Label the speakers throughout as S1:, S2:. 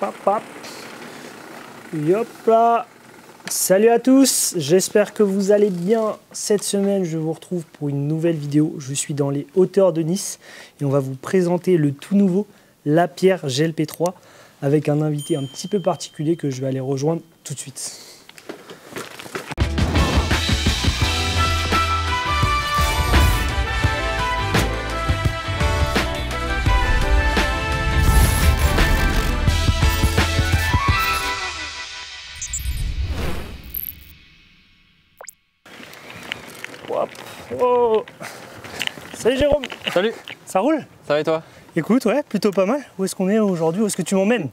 S1: Hop, hop. Hop là. Salut à tous, j'espère que vous allez bien. Cette semaine, je vous retrouve pour une nouvelle vidéo. Je suis dans les hauteurs de Nice et on va vous présenter le tout nouveau Lapierre GLP3 avec un invité un petit peu particulier que je vais aller rejoindre tout de suite. Oh. Salut Jérôme.
S2: Salut.
S1: Ça roule?
S2: Ça va et toi?
S1: Écoute, ouais, plutôt pas mal. Où est-ce qu'on est aujourd'hui? Où est-ce que tu m'emmènes?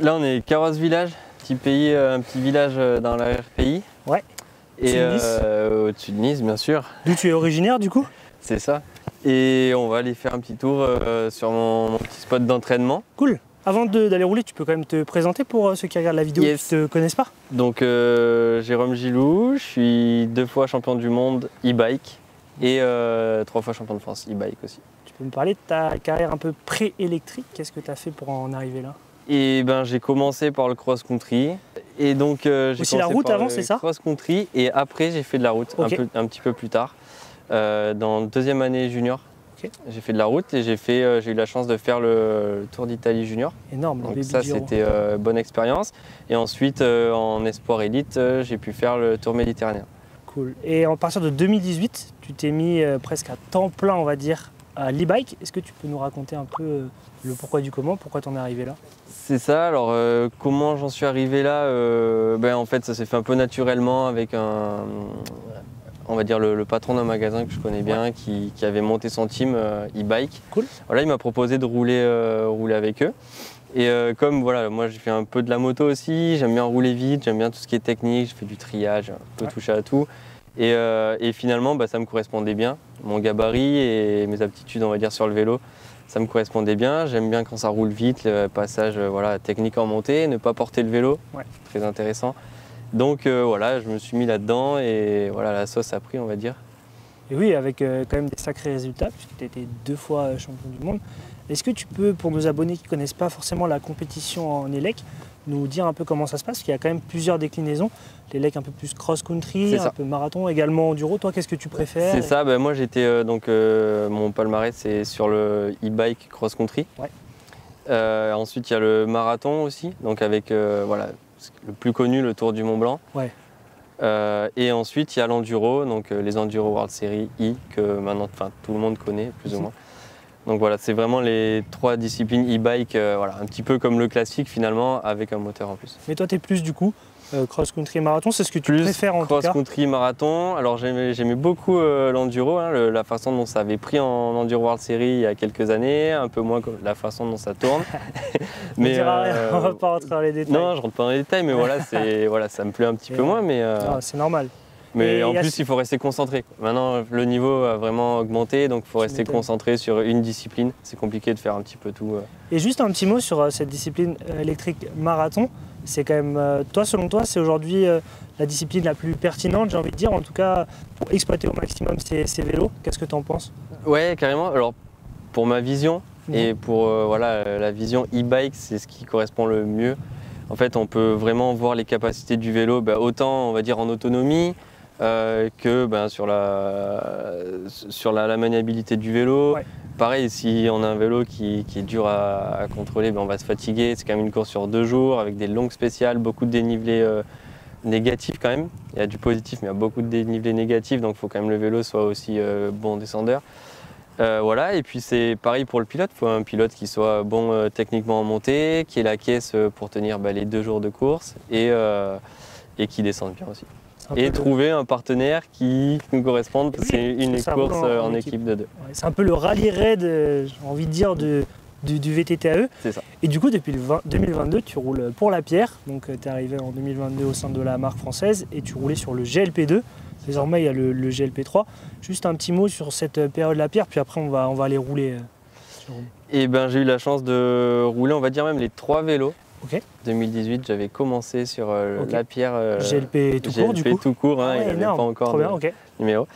S2: Là, on est Carros Village, petit pays, un petit village dans l'arrière-pays.
S1: Ouais.
S2: Et au-dessus de Nice, bien sûr.
S1: D'où tu es originaire du coup?
S2: C'est ça. Et on va aller faire un petit tour sur mon petit spot d'entraînement.
S1: Cool. Avant d'aller rouler, tu peux quand même te présenter pour ceux qui regardent la vidéo et qui ne te connaissent pas?
S2: Donc Jérôme Gilou, je suis 2 fois champion du monde e-bike et 3 fois champion de France e-bike aussi.
S1: Tu peux me parler de ta carrière un peu pré-électrique? Qu'est-ce que tu as fait pour en arriver là?
S2: Et ben j'ai commencé par le cross-country. Et donc j'ai
S1: aussi la route avant, c'est ça?
S2: Cross-country et après j'ai fait de la route un petit peu plus tard. Dans 2e année junior.
S1: Okay.
S2: J'ai fait de la route et j'ai eu la chance de faire le Tour d'Italie junior.
S1: Énorme.
S2: Donc ça c'était bonne expérience. Et ensuite en espoir élite, j'ai pu faire le Tour méditerranéen.
S1: Cool. Et à partir de 2018, tu t'es mis presque à temps plein, on va dire, à l'e-bike. Est-ce que tu peux nous raconter un peu le pourquoi du comment, pourquoi tu en es arrivé là?
S2: C'est ça. Alors comment j'en suis arrivé là? En fait ça s'est fait un peu naturellement avec on va dire le patron d'un magasin que je connais bien, qui avait monté son team e-bike.
S1: Cool.
S2: Voilà, il m'a proposé de rouler avec eux. Et comme voilà, moi j'ai fait un peu de la moto aussi, j'aime bien rouler vite, j'aime bien tout ce qui est technique, je fais du triage, un peu toucher à tout. Et finalement, ça me correspondait bien. Mon gabarit et mes aptitudes, on va dire, sur le vélo, ça me correspondait bien. J'aime bien quand ça roule vite, le passage technique en montée, ne pas porter le vélo, très intéressant. Donc voilà, je me suis mis là-dedans et voilà, la sauce a pris, on va dire.
S1: Et oui, avec quand même des sacrés résultats, puisque tu as été 2 fois champion du monde. Est-ce que tu peux, pour nos abonnés qui ne connaissent pas forcément la compétition en élec, nous dire un peu comment ça se passe? Parce qu'il y a quand même plusieurs déclinaisons. L'élec un peu plus cross-country, un peu marathon, également enduro. Toi, qu'est-ce que tu préfères? C'est
S2: ça, moi j'étais mon palmarès c'est sur le e-bike cross-country. Ouais. Ensuite il y a le marathon aussi, donc avec le plus connu, le Tour du Mont Blanc.
S1: Ouais.
S2: Et ensuite il y a l'enduro, donc les Enduro World Series E que maintenant tout le monde connaît plus ou moins. Donc voilà, c'est vraiment les 3 disciplines e-bike, un petit peu comme le classique finalement, avec un moteur en plus.
S1: Mais toi tu es plus du coup cross-country et marathon, c'est ce que tu préfères en tout cas?
S2: Cross-country, marathon. Alors j'aimais beaucoup l'enduro, la façon dont ça avait pris en Enduro World Series il y a quelques années, un peu moins la façon dont ça tourne.
S1: Mais dira rien, on va pas rentrer dans les détails.
S2: Non, je rentre pas dans les détails, mais ça me plaît un petit peu moins. Mais
S1: c'est normal.
S2: Mais en plus, il faut rester concentré. Maintenant, le niveau a vraiment augmenté, donc il faut rester concentré sur une discipline. C'est compliqué de faire un petit peu tout.
S1: Et juste un petit mot sur cette discipline électrique marathon. C'est quand même, selon toi, c'est aujourd'hui la discipline la plus pertinente, j'ai envie de dire, en tout cas pour exploiter au maximum ces vélos. Qu'est-ce que tu en penses? Ouais,
S2: carrément. Alors, pour ma vision et pour la vision e-bike, c'est ce qui correspond le mieux. En fait, on peut vraiment voir les capacités du vélo, autant, on va dire, en autonomie, que sur la maniabilité du vélo. Ouais. Pareil, si on a un vélo qui est dur à contrôler, on va se fatiguer. C'est quand même une course sur 2 jours avec des longues spéciales, beaucoup de dénivelés négatifs quand même. Il y a du positif, mais il y a beaucoup de dénivelés négatifs, donc il faut quand même que le vélo soit aussi bon descendeur. Et puis c'est pareil pour le pilote, il faut un pilote qui soit bon techniquement en montée, qui ait la caisse pour tenir les 2 jours de course et qui descende bien aussi. Et trouver un partenaire qui nous corresponde, parce que c'est une course en équipe de 2. Ouais,
S1: c'est un peu le rallye raid, j'ai envie de dire, du VTTAE.
S2: C'est ça.
S1: Et du coup, depuis 2022, tu roules pour Lapierre. Donc tu es arrivé en 2022 au sein de la marque française et tu roulais sur le GLP2. Désormais, il y a le GLP3. Juste un petit mot sur cette période Lapierre, puis après on va aller rouler.
S2: Et j'ai eu la chance de rouler, on va dire même les 3 vélos.
S1: Okay.
S2: 2018, j'avais commencé sur Lapierre
S1: GLP tout court, du coup.
S2: Tout court, il n'y avait pas encore de numéro.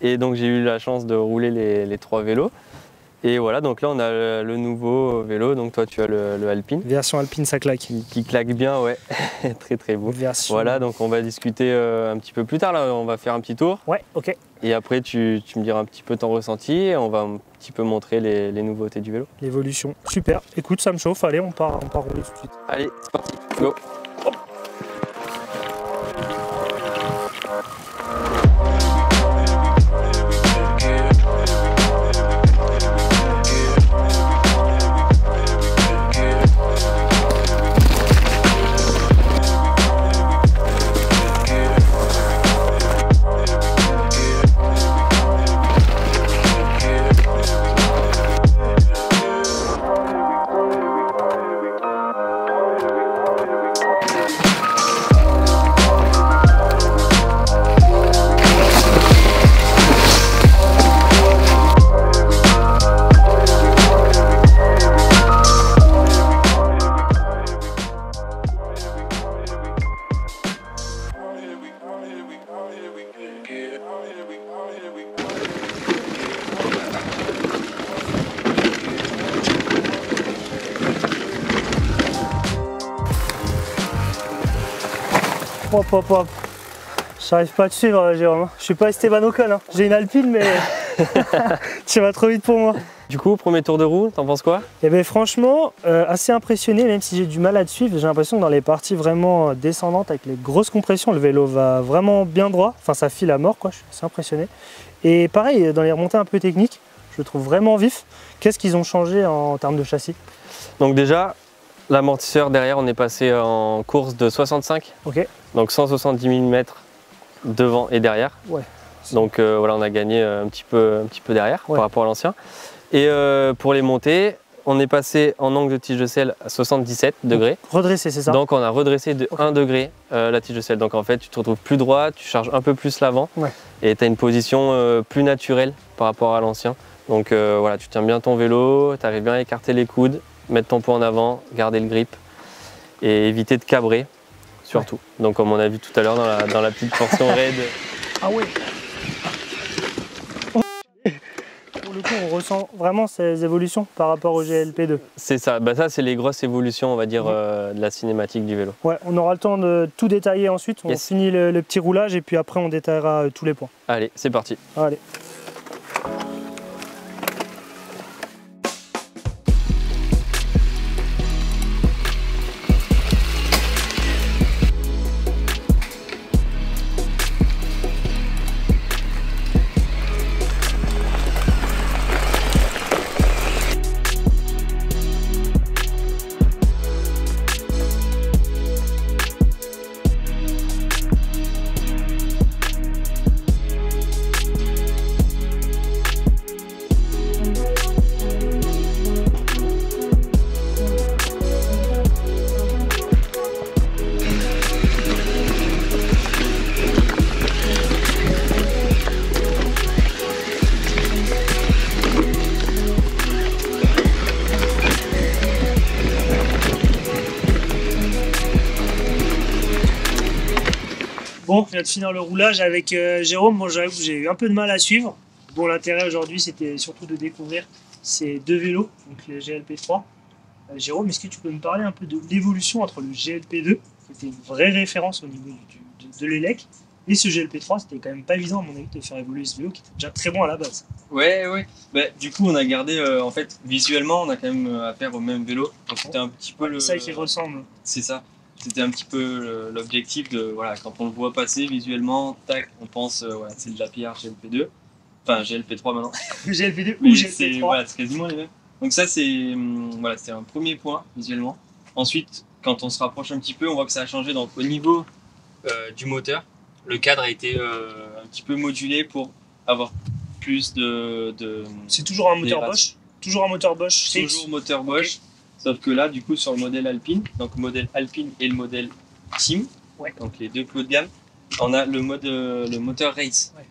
S2: Et donc j'ai eu la chance de rouler les 3 vélos. Et voilà, donc là on a le nouveau vélo, donc toi tu as le Alpine.
S1: Version Alpine, ça claque.
S2: Qui claque bien, ouais, très très beau.
S1: Version...
S2: Voilà, donc on va discuter un petit peu plus tard, là on va faire un petit tour.
S1: Ouais, ok.
S2: Et après tu me diras un petit peu ton ressenti et on va un petit peu montrer les nouveautés du vélo.
S1: L'évolution, super. Écoute, ça me chauffe, allez, on part rouler tout de suite.
S2: Allez, c'est parti, go.
S1: Hop, hop, hop. J'arrive pas à te suivre, Jérôme. Je suis pas Esteban Ocon, hein. J'ai une Alpine, mais tu vas trop vite pour moi.
S2: Du coup, premier tour de roue, t'en penses quoi?
S1: Eh bien franchement, assez impressionné, même si j'ai du mal à te suivre. J'ai l'impression que dans les parties vraiment descendantes, avec les grosses compressions, le vélo va vraiment bien droit. Enfin, ça file à mort, quoi. Je suis assez impressionné. Et pareil, dans les remontées un peu techniques, je le trouve vraiment vif. Qu'est-ce qu'ils ont changé en termes de châssis?
S2: Donc déjà, l'amortisseur derrière, on est passé en course de 65.
S1: Ok.
S2: Donc 170 mm devant et derrière.
S1: Ouais.
S2: Donc voilà, on a gagné un petit peu derrière, ouais, par rapport à l'ancien. Et pour les montées, on est passé en angle de tige de selle à 77 degrés.
S1: Redressé, c'est ça?
S2: Donc on a redressé de 1 degré la tige de selle. Donc en fait, tu te retrouves plus droit, tu charges un peu plus l'avant, ouais, et tu as une position plus naturelle par rapport à l'ancien. Donc voilà, tu tiens bien ton vélo, tu arrives bien à écarter les coudes, mettre ton poids en avant, garder le grip et éviter de cabrer. Surtout. Ouais. Donc comme on a vu tout à l'heure dans la petite portion raid.
S1: Ah ouais. Pour le coup, on ressent vraiment ces évolutions par rapport au GLP2.
S2: C'est ça, bah ça c'est les grosses évolutions, on va dire, de la cinématique du vélo.
S1: Ouais, on aura le temps de tout détailler ensuite. On finit le petit roulage et puis après on détaillera tous les points.
S2: Allez, c'est parti.
S1: Allez. Bon, je viens de finir le roulage avec Jérôme. Bon, j'avoue que j'ai eu un peu de mal à suivre. Bon, l'intérêt aujourd'hui, c'était surtout de découvrir ces deux vélos, donc les GLP3. Jérôme, est-ce que tu peux me parler un peu de l'évolution entre le GLP2, qui était une vraie référence au niveau de l'élec, et ce GLP3? C'était quand même pas évident, à mon avis, de faire évoluer ce vélo qui était déjà très bon à la base.
S2: Ouais. Bah, du coup, on a gardé, en fait, visuellement, on a quand même affaire au même vélo. Donc c'était un petit peu le...
S1: ça qui ressemble.
S2: C'est ça. C'était un petit peu l'objectif de, voilà, quand on le voit passer visuellement, tac, on pense, voilà, c'est de la pierre GLP2, enfin GLP3 maintenant.
S1: GLP2 ou GLP3.
S2: Voilà, c'est quasiment les mêmes. Donc ça, c'est voilà, un premier point visuellement. Ensuite, quand on se rapproche un petit peu, on voit que ça a changé. Donc au niveau du moteur, le cadre a été un petit peu modulé pour avoir plus de...
S1: C'est toujours un moteur Bosch? Toujours un moteur Bosch?
S2: Toujours moteur Bosch. Okay. Sauf que là, du coup, sur le modèle Alpine, donc le modèle Alpine et le modèle Team, ouais, donc les deux plus haut de gamme, on a le moteur Race. Ouais.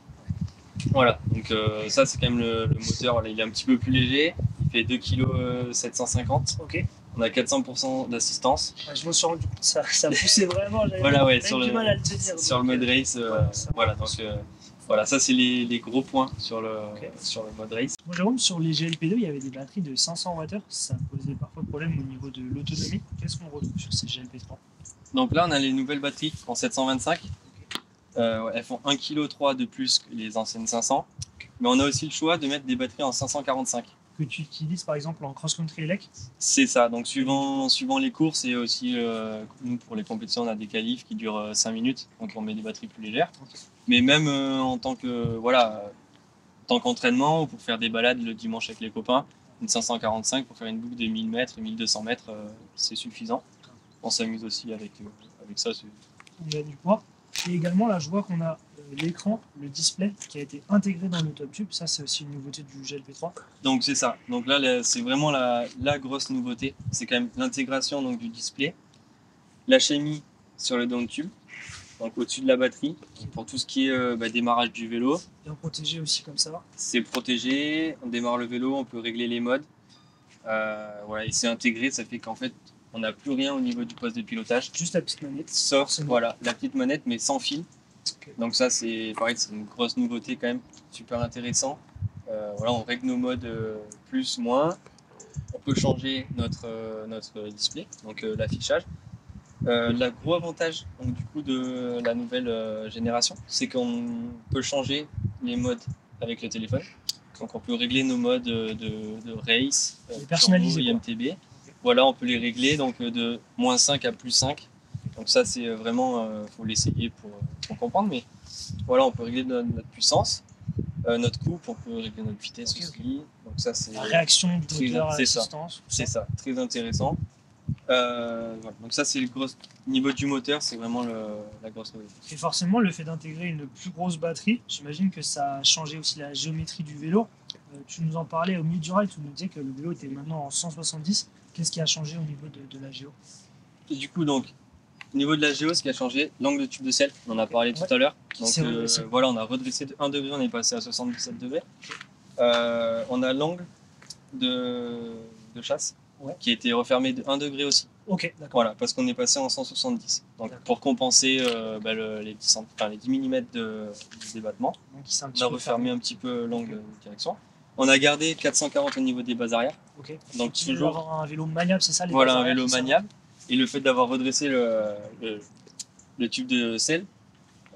S2: Voilà, donc ça c'est quand même le moteur, il est un petit peu plus léger, il fait 2 kg 750.
S1: Okay.
S2: On a 400% d'assistance.
S1: Ouais, je me suis rendu compte, ça poussait vraiment, j'avais
S2: voilà, ouais,
S1: du mal à le tenir.
S2: Sur le mode Race, voilà, donc Voilà, ça c'est les gros points sur le mode race.
S1: Moi, Jérôme, sur les GLP2, il y avait des batteries de 500 Wh. Ça posait parfois problème au niveau de l'autonomie. Qu'est-ce qu'on retrouve sur ces GLP3?
S2: Donc là, on a les nouvelles batteries en 725. Elles font 1,3 kg de plus que les anciennes 500. Mais on a aussi le choix de mettre des batteries en 545.
S1: Que tu utilises par exemple en cross-country elec?
S2: C'est ça, donc suivant les courses et aussi nous pour les compétitions on a des qualifs qui durent 5 minutes, donc on met des batteries plus légères.
S1: Okay.
S2: Mais même en tant qu'entraînement ou pour faire des balades le dimanche avec les copains, une 545 pour faire une boucle de 1000 mètres, 1200 mètres, c'est suffisant. On s'amuse aussi avec ça.
S1: On a du poids. Et également là je vois qu'on a l'écran, le display qui a été intégré dans le top tube. Ça c'est aussi une nouveauté du GLP3.
S2: Donc c'est ça. Donc là c'est vraiment la grosse nouveauté. C'est quand même l'intégration donc du display, l'HMI sur le down tube, donc au-dessus de la batterie, pour tout ce qui est démarrage du vélo.
S1: Bien protégé aussi comme ça.
S2: C'est protégé. On démarre le vélo, on peut régler les modes. Voilà, et c'est intégré. Ça fait qu'en fait on n'a plus rien au niveau du poste de pilotage.
S1: Juste la petite manette.
S2: Sauf voilà la petite manette mais sans fil.
S1: Okay.
S2: Donc ça c'est pareil, c'est une grosse nouveauté quand même, super intéressant. Voilà, on règle nos modes plus, moins. On peut changer notre display, donc l'affichage. Le gros avantage donc, du coup de la nouvelle génération, c'est qu'on peut changer les modes avec le téléphone. Donc on peut régler nos modes de race,
S1: personnaliser
S2: IMTB. Voilà, on peut les régler donc de -5 à +5. Donc ça c'est vraiment, faut l'essayer pour comprendre, mais voilà, on peut régler notre puissance, notre coupe, on peut régler notre vitesse aussi. Donc ça c'est
S1: la réaction du moteur à l'assistance.
S2: C'est ça, très intéressant. Voilà. Donc ça c'est le gros niveau du moteur, c'est vraiment la grosse nouveauté.
S1: Et forcément le fait d'intégrer une plus grosse batterie, j'imagine que ça a changé aussi la géométrie du vélo. Tu nous en parlais au milieu du ride, tu nous disais que le vélo était maintenant en 170. Qu'est-ce qui a changé au niveau de la géo?
S2: Et du coup donc au niveau de la géo, ce qui a changé, l'angle de tube de selle, on en a parlé tout à l'heure. Donc voilà, on a redressé de 1 degré, on est passé à 77 degrés. On a l'angle de chasse qui a été refermé de 1 degré aussi.
S1: Ok, d'accord.
S2: Voilà, parce qu'on est passé en 170. Donc pour compenser les 10 mm de débattement, donc, on a refermé un petit peu l'angle de direction. On a gardé 440 au niveau des bases arrière.
S1: Ok.
S2: Donc toujours
S1: avoir un vélo maniable, c'est ça les
S2: voilà, un vélo maniable. Et le fait d'avoir redressé le tube de selle,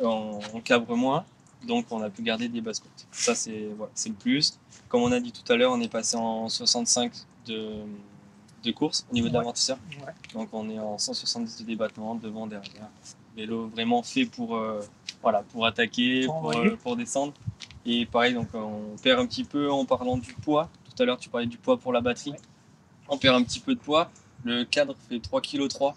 S2: on cabre moins, donc on a pu garder des bases côtes. Ça c'est le plus. Comme on a dit tout à l'heure, on est passé en 65 de course au niveau de l'amortisseur. Ouais. Donc on est en 170 de débattement, devant, derrière. Vélo vraiment fait pour attaquer, pour descendre. Et pareil, donc on perd un petit peu en parlant du poids. Tout à l'heure tu parlais du poids pour la batterie. Ouais. On perd un petit peu de poids. Le cadre fait 3,3 kg.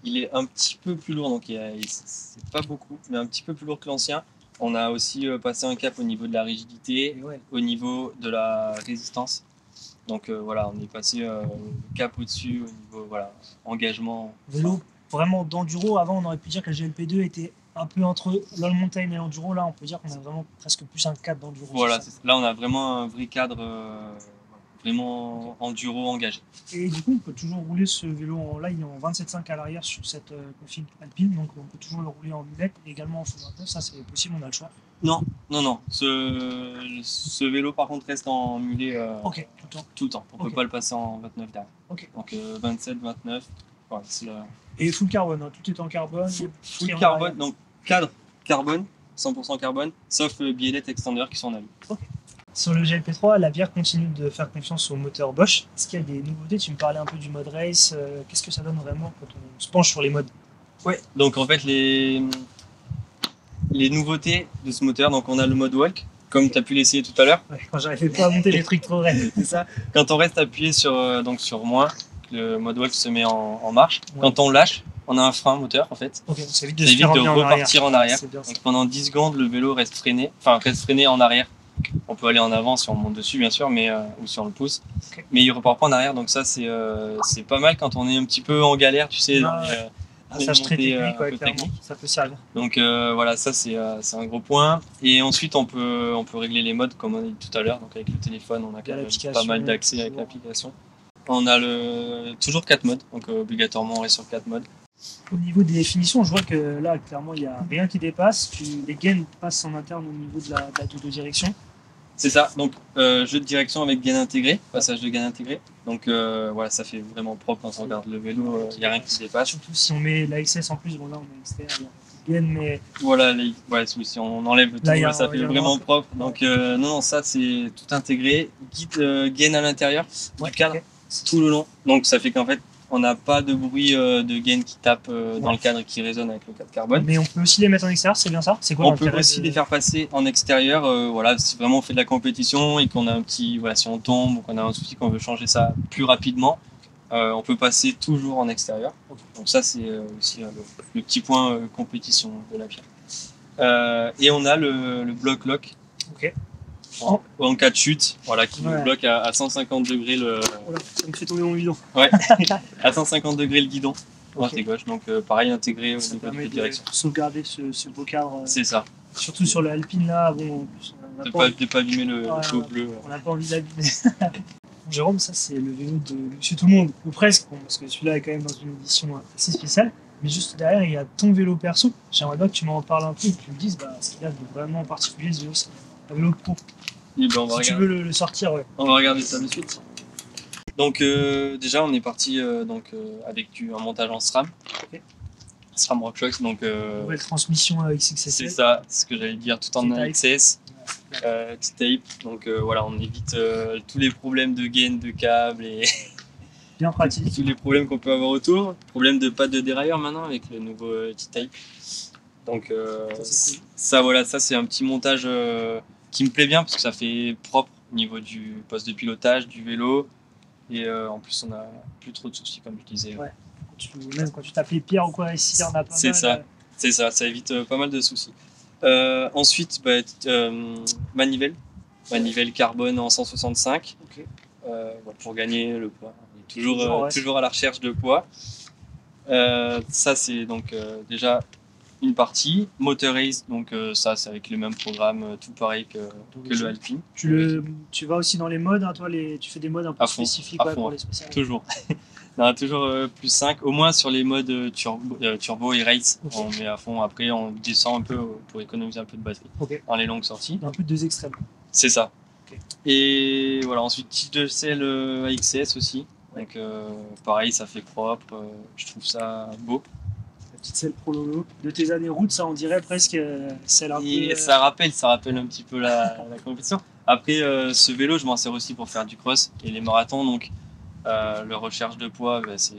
S2: Il est un petit peu plus lourd, donc c'est pas beaucoup, mais un petit peu plus lourd que l'ancien. On a aussi passé un cap au niveau de la rigidité, au niveau de la résistance. Donc voilà, on est passé le cap au-dessus, au niveau engagement.
S1: Vélo vraiment d'enduro. Avant, on aurait pu dire que la GLP2 était un peu entre l'all mountain et l'enduro. Là, on peut dire qu'on a vraiment presque plus un cadre d'enduro.
S2: Voilà, là on a vraiment un vrai cadre. Vraiment enduro engagé.
S1: Et du coup, on peut toujours rouler ce vélo là, il est en 27.5 à l'arrière sur cette config Alpine, donc on peut toujours le rouler en mulette et également en full 29. Ça, c'est possible, on a le choix.
S2: Non. Ce vélo, par contre, reste en mulet tout le temps. On ne peut pas le passer en 29 derrière. Donc 27, 29. Voilà,
S1: et full carbone, hein, tout est en carbone.
S2: Full carbone, donc cadre carbone, 100% carbone, sauf biellette extender qui sont en alu.
S1: Sur le GLP3, la bière continue de faire confiance au moteur Bosch. Est-ce qu'il y a des nouveautés? Tu me parlais un peu du mode race. Qu'est-ce que ça donne vraiment quand on se penche sur les modes?
S2: Ouais, donc en fait, les nouveautés de ce moteur, donc on a le mode walk, comme tu as pu l'essayer tout à l'heure.
S1: Ouais, quand j'arrivais pas à monter les trucs trop raides.
S2: C'est ça. Quand on reste appuyé sur moins, le mode walk se met en marche. Ouais. Quand on lâche, on a un frein moteur en fait.
S1: Okay, ça évite
S2: de repartir en arrière. Donc pendant 10 secondes, le vélo reste freiné en arrière. On peut aller en avant si on monte dessus bien sûr, ou si on le pousse. Okay. Mais il repart pas en arrière, donc ça c'est pas mal quand on est un petit peu en galère, tu sais.
S1: Passage très technique, ça peut servir.
S2: Donc voilà, ça c'est un gros point. Et ensuite on peut régler les modes comme on a dit tout à l'heure. Donc avec le téléphone, on a quand même pas mal d'accès avec l'application. On a toujours 4 modes, donc obligatoirement on reste sur 4 modes.
S1: Au niveau des définitions, je vois que là, clairement, il n'y a rien qui dépasse. Les gaines passent en interne au niveau de la double direction.
S2: C'est ça, donc jeu de direction avec gaine intégrée, passage de gaine intégrée. Donc voilà, ça fait vraiment propre quand on regarde le vélo, il n'y a rien qui se dépasse.
S1: Surtout si on met la XS en plus, bon là on est extérieur, il y a une gaine, mais...
S2: Voilà, si on enlève tout, là, ça fait vraiment propre. Donc non, ça c'est tout intégré. Guide gaine à l'intérieur du cadre, tout le long. Donc ça fait qu'en fait, on n'a pas de bruit de gaine qui tape dans le cadre et qui résonne avec le cadre carbone.
S1: Mais on peut aussi les mettre en extérieur, c'est bien ça? C'est quoi
S2: on peut aussi les faire passer en extérieur. Voilà, si vraiment on fait de la compétition et qu'on a un petit, voilà, si on tombe ou qu'on a un souci, qu'on veut changer ça plus rapidement, on peut passer toujours en extérieur. Donc ça c'est aussi le petit point compétition de la pierre. Et on a le bloc lock.
S1: Ok.
S2: En cas de chute, voilà, qui nous bloque à 150 degrés le.
S1: Voilà, ça me fait tomber mon guidon.
S2: Ouais, à 150 degrés le guidon, côté gauche, donc pareil intégré au niveau de la direction.
S1: Sauvegarder ce beau cadre.
S2: C'est ça.
S1: Surtout sur le Alpine là, bon,
S2: de pas abîmer le beau bleu.
S1: On n'a pas envie d'abîmer. Jérôme, ça c'est le vélo de Monsieur Tout le Monde, ou presque, parce que celui-là est quand même dans une édition assez spéciale. Mais juste derrière, il y a ton vélo perso. J'aimerais bien que tu m'en parles un peu et que tu me dises ce qu'il y a de vraiment particulier ce vélo. C'est un vélo pro.
S2: Et ben,
S1: si tu veux le sortir, ouais.
S2: On va regarder ça de suite. Donc déjà on est parti avec un montage en SRAM.
S1: Okay.
S2: SRAM RockShox, donc
S1: nouvelle transmission XXS.
S2: C'est ça, c'est ce que j'allais dire, tout en AXS, T-Tape. Donc voilà, on évite tous les problèmes de gaine de câble et
S1: bien pratique.
S2: Tous les problèmes qu'on peut avoir autour. Problème de pas de dérailleur maintenant avec le nouveau T-Tape. Donc ça voilà, ça c'est un petit montage qui me plaît bien parce que ça fait propre au niveau du poste de pilotage, du vélo. Et en plus, on n'a plus trop de soucis, comme je disais.
S1: Ouais. Même quand tu tapes les pierres ou quoi, ici, on a pas mal.
S2: C'est ça évite pas mal de soucis. Ensuite, manivelle carbone en 165.
S1: Okay.
S2: Pour gagner le poids. On est toujours à la recherche de poids. Ça, c'est donc déjà une partie. Motor Race, donc ça c'est avec les mêmes programmes, tout pareil que le Alpine.
S1: Tu vas aussi dans les modes, hein, toi, tu fais des modes un peu spécifiques pour les spéciales.
S2: Toujours. Non, toujours plus 5, au moins sur les modes turbo et race, on met à fond. Après on descend un peu pour économiser un peu de batterie dans les longues sorties.
S1: Un peu de deux extrêmes.
S2: C'est ça. Okay. Et voilà, ensuite tige de selle AXS aussi. Donc pareil, ça fait propre, je trouve ça beau.
S1: Petite selle Prololo de tes années route, ça on dirait presque celle un peu.
S2: Ça rappelle un petit peu la compétition. Après, ce vélo, je m'en sers aussi pour faire du cross et les marathons, donc le recherche de poids, c'est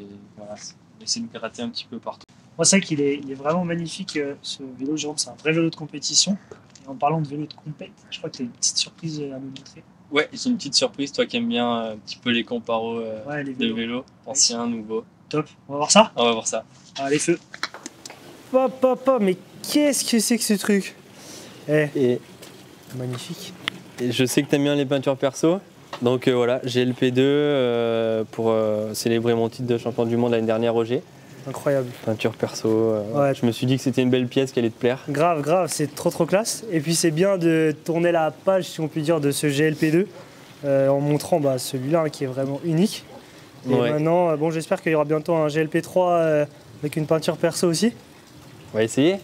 S2: essayer de gratter un petit peu partout.
S1: Moi, c'est vrai qu'il est vraiment magnifique ce vélo, Jérôme, c'est un vrai vélo de compétition. Et en parlant de vélo de compète, je crois que tu as une petite surprise à me montrer.
S2: Ouais, j'ai une petite surprise, toi qui aimes bien un petit peu les comparos de vélos, anciens, nouveaux.
S1: Top, on va voir ça?
S2: On va voir ça.
S1: Allez, feu. Papa, mais qu'est-ce que c'est que ce truc? Magnifique.
S2: Et je sais que tu aimes bien les peintures perso, donc voilà, GLP2 pour célébrer mon titre de champion du monde l'année dernière au G.
S1: Incroyable.
S2: Peinture perso, je me suis dit que c'était une belle pièce qui allait te plaire.
S1: Grave, c'est trop classe. Et puis c'est bien de tourner la page, si on peut dire, de ce GLP2 en montrant celui-là qui est vraiment unique. Et maintenant, j'espère qu'il y aura bientôt un GLP3 avec une peinture perso aussi.
S2: On va essayer.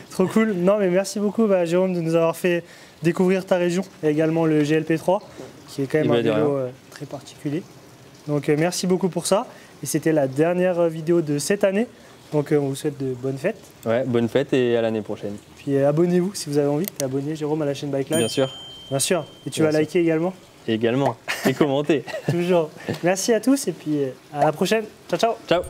S1: Trop cool. Non mais merci beaucoup Jérôme de nous avoir fait découvrir ta région et également le GLP3 qui est quand même un vélo très particulier. Donc merci beaucoup pour ça. Et c'était la dernière vidéo de cette année. Donc on vous souhaite de bonnes fêtes. Ouais, bonnes fêtes et à l'année prochaine. Puis abonnez-vous si vous avez envie. T'es abonné Jérôme à la chaîne Bike Live. Bien sûr. Bien sûr. Et tu vas liker également. Également. Et commenter. Toujours. Merci à tous et puis à la prochaine. Ciao, ciao. Ciao.